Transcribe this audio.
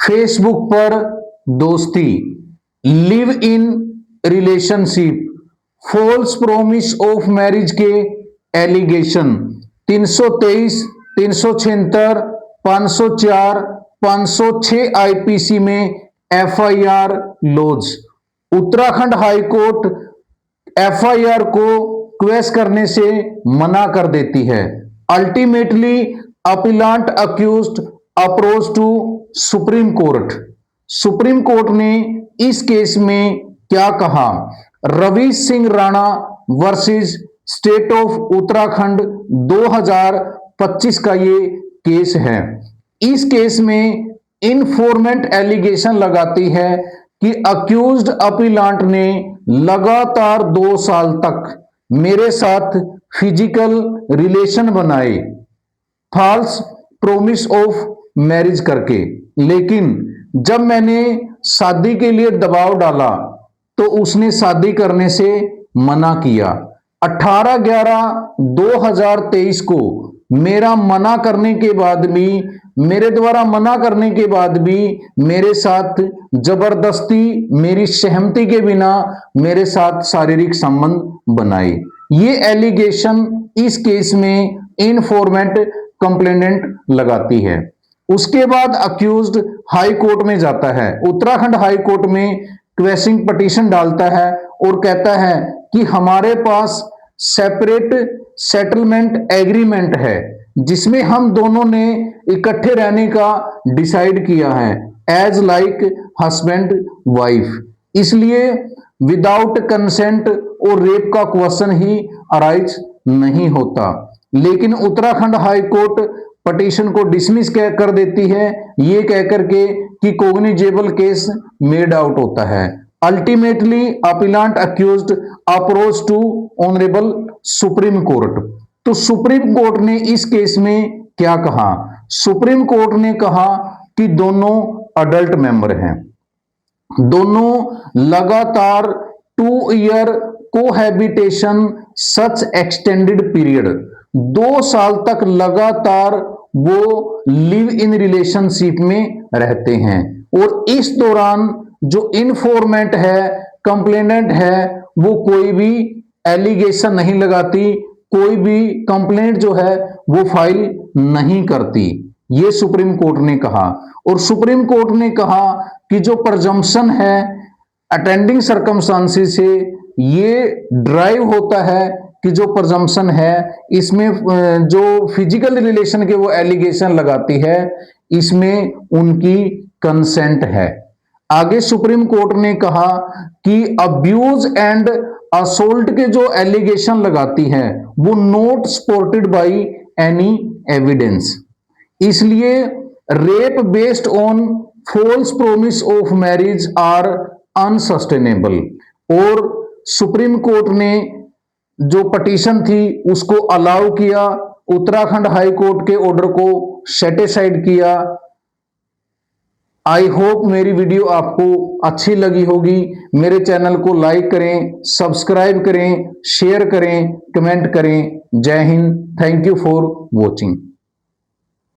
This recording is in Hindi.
फेसबुक पर दोस्ती, live in relationship, false promise of marriage के एलिगेशन 323, 376, 504, 506 आईपीसी में FIR lodge. Uttarakhand high court FIR को क्वेश करने से मना कर देती है। Ultimately appellant accused approach to supreme court. Supreme court ने इस केस में क्या कहा? Ravi Singh Rana versus state of Uttarakhand 2025 का ये केस है। इस केस में इनफॉर्मेंट एलिगेशन लगाती है कि अक्यूज्ड अपीलांट ने लगातार 2 साल तक मेरे साथ फिजिकल रिलेशन बनाए, फॉल्स प्रॉमिस ऑफ मैरिज करके, लेकिन जब मैंने शादी के लिए दबाव डाला तो उसने शादी करने से मना किया। 18/11/2023 को मेरे द्वारा मना करने के बाद भी मेरे साथ जबरदस्ती, मेरी सहमति के बिना मेरे साथ शारीरिक संबंध बनाए। ये एलिगेशन इस केस में इनफॉर्मेंट कंप्लेनेंट लगाती है। उसके बाद अक्यूज्ड हाई कोर्ट में जाता है, उत्तराखंड हाई कोर्ट में क्वेशिंग पिटीशन डालता है और कहता है कि हमारे पास सेपरेट सेटलमेंट एग्रीमेंट है जिसमें हम दोनों ने इकट्ठे रहने का डिसाइड किया है एज लाइक हस्बैंड वाइफ, इसलिए विदाउट कंसेंट और रेप का क्वेश्चन ही अराइज नहीं होता। लेकिन उत्तराखंड हाई कोर्ट पिटीशन को डिसमिस कर देती है, ये कहकर के कि कोग्निजेबल केस मेड आउट होता है। Ultimately appellant accused approach to honourable supreme court. तो सुप्रीम कोर्ट ने इस केस में क्या कहा? सुप्रीम कोर्ट ने कहा कि दोनों अडल्ट मेंबर हैं, दोनों लगातार 2 ईयर कोहैबिटेशन सच एक्सटेंडेड पीरियड, 2 साल तक लगातार वो लिव इन रिलेशनशिप में रहते हैं और इस दौरान जो इनफॉर्मेंट है, कंप्लेनेंट है, वो कोई भी एलिगेशन नहीं लगाती, कोई भी कंप्लेंट जो है वो फाइल नहीं करती। ये सुप्रीम कोर्ट ने कहा। और सुप्रीम कोर्ट ने कहा कि जो प्रजम्पशन है अटेंडिंग सर्कमस्टांसेस से ये ड्राइव होता है कि जो प्रजम्पशन है इसमें जो फिजिकल रिलेशन के वो एलिगेशन लगाती है इसमें उनकी कंसेंट है। आगे सुप्रीम कोर्ट ने कहा कि अब्यूज एंड असोल्ट के जो एलिगेशन लगाती है वो not supported by any evidence, इसलिए rape based on false promise of marriage are unsustainable. और सुप्रीम कोर्ट ने जो पिटीशन थी उसको अलाउ किया, उत्तराखंड हाई कोर्ट के ऑर्डर को सेटिसाइड किया। आई होप मेरी वीडियो आपको अच्छी लगी होगी। मेरे चैनल को लाइक करें, सब्सक्राइब करें, शेयर करें, कमेंट करें। जय Hind. Thank you for watching.